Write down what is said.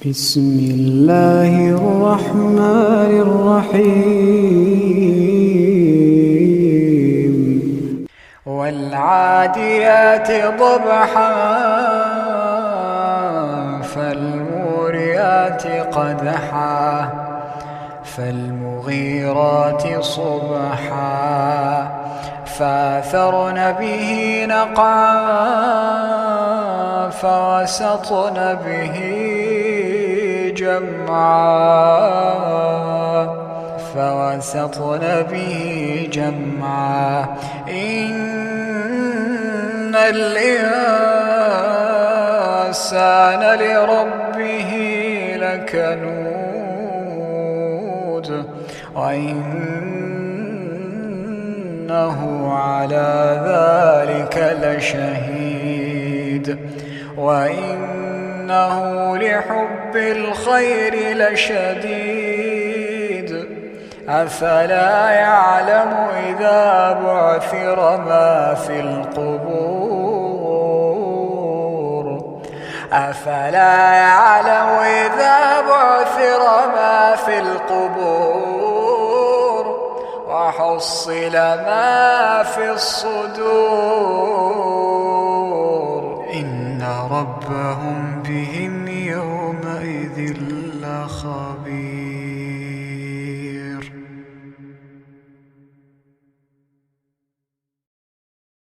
بسم الله الرحمن الرحيم والعاديات ضبحا فالموريات قدحا فالمغيرات صبحا فأثرن به نقعا فوسطن به جمعا إن الإنسان لربه لكنود وإنه على ذلك لشهيد وإنه لحب الخير لشديد أفلا يعلم إذا بعثر ما في القبور وحصل ما في الصدور إن ربهم بهم يومئذ لخبير.